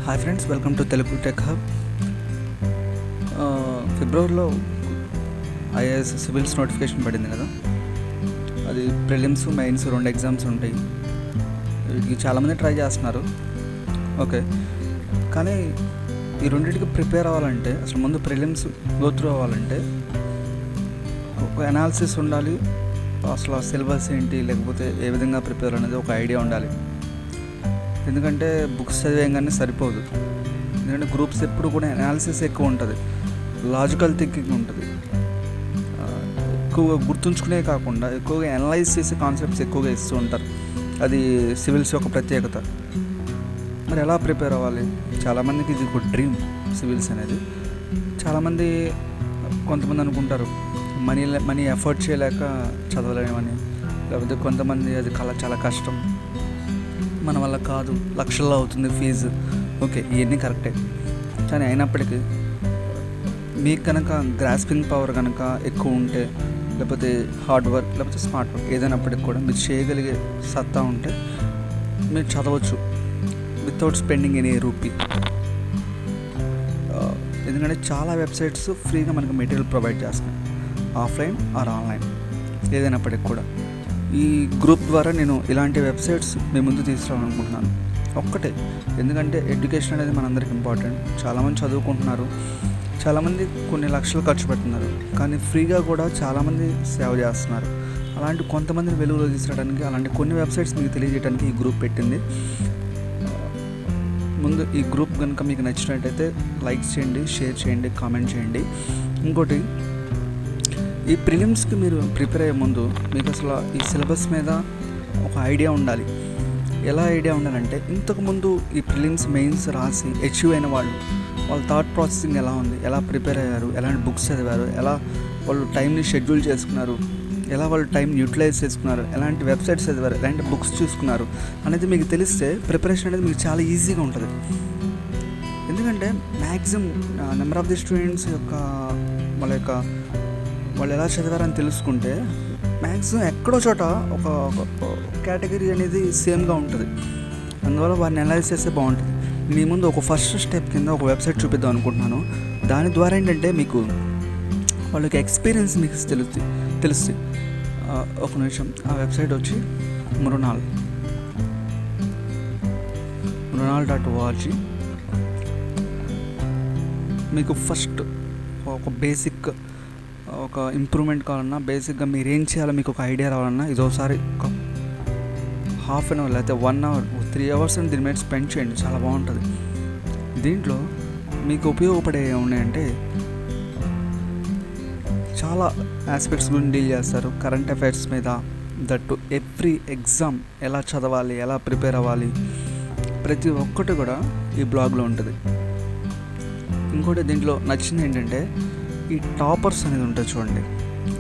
Hi friends, welcome to Telugu tech hub. ఫిబ్రవరిలో IAS civils notification పడింది కదా. అది ప్రిలిమ్స్ మెయిన్స్ 2 ఎగ్జామ్స్ ఉంటాయి. వీటికి చాలామంది ట్రై చేస్తున్నారు. ఓకే, కానీ ఈ రెండింటికి ప్రిపేర్ అవ్వాలంటే అసలు ముందు ప్రిలిమ్స్ గో త్రూ అవ్వాలంటే ఒక అనాలిసిస్ ఉండాలి. అసలు ఆ సిలబస్ ఏంటి, లేకపోతే ఏ విధంగా ప్రిపేర్ అనేది ఒక ఐడియా ఉండాలి. ఎందుకంటే బుక్స్ చదివేయంగానే సరిపోదు. ఎందుకంటే గ్రూప్స్ ఎప్పుడు కూడా అనాలిసిస్ ఎక్కువ ఉంటుంది, లాజికల్ థింకింగ్ ఉంటుంది. ఎక్కువగా గుర్తుంచుకునే కాకుండా ఎక్కువగా అనలైజ్ చేసే కాన్సెప్ట్స్ ఎక్కువగా ఇస్తూ ఉంటారు. అది సివిల్స్ యొక్క ప్రత్యేకత. మరి ఎలా ప్రిపేర్ అవ్వాలి? చాలామందికి ఇది ఒక డ్రీమ్ సివిల్స్ అనేది. చాలామంది కొంతమంది అనుకుంటారు మనీ ఎఫర్ట్ చేయలేక చదవలేమని, లేకపోతే కొంతమంది అది చాలా కష్టం, మన వల్ల కాదు, లక్షల్లో అవుతుంది ఫీజు. ఓకే, ఇవన్నీ కరెక్టే. కానీ అయినప్పటికీ మీకు కనుక గ్రాస్పింగ్ పవర్ కనుక ఎక్కువ ఉంటే, లేకపోతే హార్డ్ వర్క్ లేకపోతే స్మార్ట్ వర్క్ ఏదైనప్పటికి కూడా మీరు చేయగలిగే సత్తా ఉంటే మీరు చదవచ్చు వితౌట్ స్పెండింగ్ ఎనీ రూపీ. ఎందుకంటే చాలా వెబ్సైట్స్ ఫ్రీగా మనకు మెటీరియల్ ప్రొవైడ్ చేస్తున్నాయి, ఆఫ్లైన్ ఆర్ ఆన్లైన్ ఏదైనప్పటికి కూడా. ఈ గ్రూప్ ద్వారా నేను ఇలాంటి వెబ్సైట్స్ మీ ముందు తీసుకురావాలనుకుంటున్నాను. ఒక్కటే, ఎందుకంటే ఎడ్యుకేషన్ అనేది మనందరికి ఇంపార్టెంట్. చాలామంది చదువుకుంటున్నారు, చాలామంది కొన్ని లక్షలు ఖర్చు పెడుతున్నారు, కానీ ఫ్రీగా కూడా చాలామంది సేవ చేస్తున్నారు. అలాంటి కొంతమందిని వెలుగులో తీసుకురావడానికి, అలాంటి కొన్ని వెబ్సైట్స్ మీకు తెలియజేయడానికి ఈ గ్రూప్ పెట్టింది. ముందు ఈ గ్రూప్ కనుక మీకు నచ్చినట్టయితే లైక్ చేయండి, షేర్ చేయండి, కామెంట్ చేయండి. ఇంకోటి, ఈ ప్రిలిమ్స్కి మీరు ప్రిపేర్ అయ్యే ముందు మీకు అసలు ఈ సిలబస్ మీద ఒక ఐడియా ఉండాలి. ఎలా ఐడియా ఉండాలంటే, ఇంతకుముందు ఈ ప్రిలిమ్స్ మెయిన్స్ రాసి అచీవ్ అయిన వాళ్ళ థాట్ ప్రాసెసింగ్ ఎలా ఉంది, ఎలా ప్రిపేర్ అయ్యారు, ఎలాంటి బుక్స్ చదివారు, ఎలా వాళ్ళు టైంని షెడ్యూల్ చేసుకున్నారు, ఎలా వాళ్ళు టైంని యూటిలైజ్ చేసుకున్నారు, ఎలాంటి వెబ్సైట్స్ చదివారు, ఎలాంటి బుక్స్ చూసుకున్నారు అనేది మీకు తెలిస్తే ప్రిపరేషన్ అనేది మీకు చాలా ఈజీగా ఉంటుంది. ఎందుకంటే maximum number of the students యొక్క వాళ్ళు ఎలా చదివారని తెలుసుకుంటే మ్యాక్సిమం ఎక్కడో చోట ఒక కేటగిరీ అనేది సేమ్గా ఉంటుంది. అందువల్ల వారిని అనలైజ్ చేస్తే బాగుంటుంది. మీ ముందు ఒక ఫస్ట్ స్టెప్ కింద ఒక వెబ్సైట్ చూపిద్దాం అనుకుంటున్నాను. దాని ద్వారా ఏంటంటే మీకు వాళ్ళకి ఎక్స్పీరియన్స్ మీకు తెలుస్తుంది. ఒక నిమిషం, ఆ వెబ్సైట్ వచ్చి మృణాల్.org. మీకు ఫస్ట్ ఒక బేసిక్ ఒక ఇంప్రూవ్మెంట్ కావాలన్నా, బేసిక్గా మీరు ఏం చేయాలో మీకు ఒక ఐడియా రావాలన్నా ఇది ఒకసారి ఒక హాఫ్ అన్ అవర్ లేకపోతే 1 అవర్ 3 అవర్స్ అని దీని మీద స్పెండ్ చేయండి. చాలా బాగుంటుంది. దీంట్లో మీకు ఉపయోగపడే ఉన్నాయంటే చాలా ఆస్పెక్ట్స్ గురించి డీల్ చేస్తారు. కరెంట్ అఫైర్స్ మీద, దట్టు ఎవ్రీ ఎగ్జామ్ ఎలా చదవాలి, ఎలా ప్రిపేర్ అవ్వాలి, ప్రతి ఒక్కటి కూడా ఈ బ్లాగ్లో ఉంటుంది. ఇంకోటి దీంట్లో నచ్చింది ఏంటంటే ఈ టాపర్స్ అనేది ఉంటుంది చూడండి.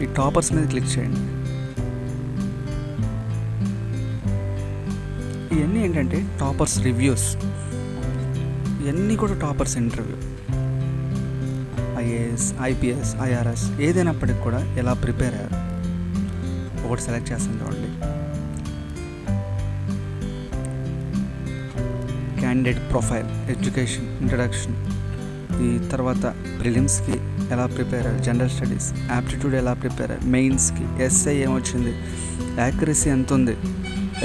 ఈ టాపర్స్ మీద క్లిక్ చేయండి. ఇవన్నీ ఏంటంటే టాపర్స్ రివ్యూస్. ఇవన్నీ కూడా toppers interview. IAS, IPS, IRS ఏదైనప్పటికి కూడా ఎలా ప్రిపేర్ అయ్యారు ఒకటి సెలెక్ట్ చేస్తాను చూడండి. క్యాండిడేట్ ప్రొఫైల్, ఎడ్యుకేషన్, ఇంట్రడక్షన్, ఈ తర్వాత ప్రిలిమ్స్కి ఎలా ప్రిపేర్ అయ్యారు, జనరల్ స్టడీస్, యాప్టిట్యూడ్ ఎలా ప్రిపేర్ అయ్యారు, మెయిన్స్కి ఎస్ఐ ఏమొచ్చింది, యాక్యురసీ ఎంత ఉంది,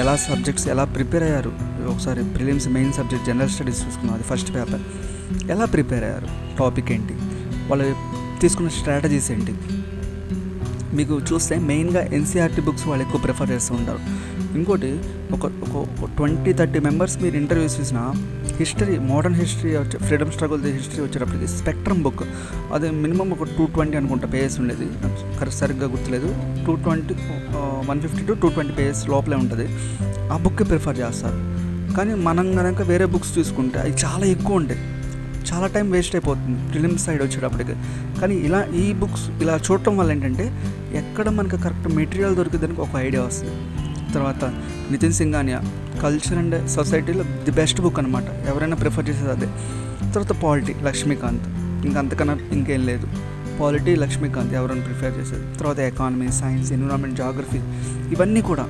ఎలా సబ్జెక్ట్స్ ఎలా ప్రిపేర్ అయ్యారు. ఒకసారి prelims main subject general studies చూసుకున్నాం, అది ఫస్ట్ పేపర్. ఎలా ప్రిపేర్ అయ్యారు, టాపిక్ ఏంటి, వాళ్ళు తీసుకున్న స్ట్రాటజీస్ ఏంటి. మీకు చూస్తే మెయిన్గా ఎన్సీఆర్టీ బుక్స్ వాళ్ళు ఎక్కువ ప్రిఫర్ చేస్తూ ఉంటారు. ఇంకోటి, ఒక 20-30 మెంబర్స్ మీరు ఇంటర్వ్యూస్ చూసిన history, modern history freedom struggle history వచ్చేటప్పటికి స్పెక్ట్రమ్ బుక్, అది మినిమం ఒక 220 అనుకుంటా పేజెస్ ఉండేది, సరిగ్గా గుర్తులేదు. 150 to 220 పేజెస్ లోపలే ఉంటుంది. ఆ బుక్ ప్రిఫర్ చేస్తారు. కానీ మనం కనుక వేరే బుక్స్ చూసుకుంటే అవి చాలా ఎక్కువ ఉంటాయి, చాలా టైం వేస్ట్ అయిపోతుంది ప్రిలిమ్స్ సైడ్ వచ్చేటప్పటికి. కానీ ఈ బుక్స్ ఇలా చూడటం వల్ల ఏంటంటే ఎక్కడ మనకు కరెక్ట్ మెటీరియల్ దొరికిందానికి ఒక ఐడియా వస్తుంది. తర్వాత నితిన్ సింఘానియా కల్చర్ అండ్ సొసైటీలో ది బెస్ట్ బుక్ అనమాట, ఎవరైనా ప్రిఫర్ చేసేది అదే. తర్వాత పాలిటీ, లక్ష్మీకాంత్, అంతకన్నా ఇంకేం లేదు. పాలిటీ, లక్ష్మీకాంత్ ఎవరైనా ప్రిఫర్ చేసేది. తర్వాత ఎకానమీ, సైన్స్, ఎన్విరాన్మెంట్, జాగ్రఫీ, ఇవన్నీ కూడా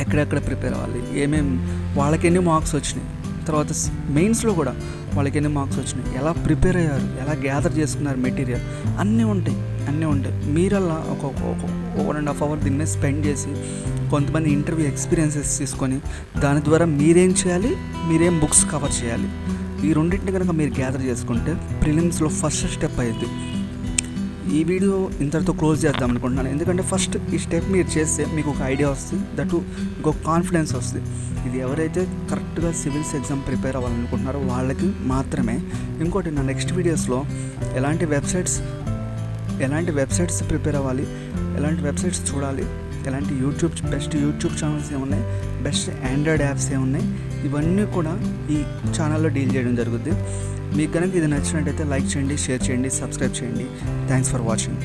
ఎక్కడెక్కడ ప్రిపేర్ అవ్వాలి, ఏమేమి వాళ్ళకి ఎన్ని మార్క్స్ వచ్చినాయి, తర్వాత మెయిన్స్లో కూడా వాళ్ళకి ఎన్ని మార్క్స్ వచ్చినాయి, ఎలా ప్రిపేర్ అయ్యారు, ఎలా గ్యాదర్ చేసుకున్నారు మెటీరియల్, అన్నీ ఉంటాయి. మీరల్లా ఒక 1.5 hour దీని మీద స్పెండ్ చేసి కొంతమంది ఇంటర్వ్యూ ఎక్స్పీరియన్సెస్ తీసుకొని దాని ద్వారా మీరేం చేయాలి, మీరేం బుక్స్ కవర్ చేయాలి, ఈ రెండింటిని కనుక మీరు గ్యాదర్ చేసుకుంటే ప్రిలిమ్స్లో ఫస్ట్ స్టెప్ అయ్యింది. ఈ వీడియో ఇంతటితో క్లోజ్ చేద్దాం అనుకుంటున్నాను. ఎందుకంటే ఫస్ట్ ఈ స్టెప్ మీరు చేస్తే మీకు ఒక ఐడియా వస్తుంది, దట్టు ఇంకొక కాన్ఫిడెన్స్ వస్తుంది. ఇది ఎవరైతే కరెక్ట్గా సివిల్స్ ఎగ్జామ్ ప్రిపేర్ అవ్వాలనుకుంటున్నారో వాళ్ళకి మాత్రమే. ఇంకోటి నా నెక్స్ట్ వీడియోస్లో ఎలాంటి వెబ్సైట్స్ ప్రిపేర్ అవ్వాలి, ఎలాంటి వెబ్సైట్స్ చూడాలి, ఎలాంటి బెస్ట్ యూట్యూబ్ ఛానల్స్ ఏమున్నాయి, బెస్ట్ ఆండ్రాయిడ్ యాప్స్ ఏమున్నాయి, ఇవన్నీ కూడా ఈ ఛానల్లో డీల్ చేయడం జరుగుద్ది. మీకు కనుక ఇది నచ్చినట్టయితే లైక్ చేయండి, షేర్ చేయండి, సబ్స్క్రైబ్ చేయండి. Thanks for watching.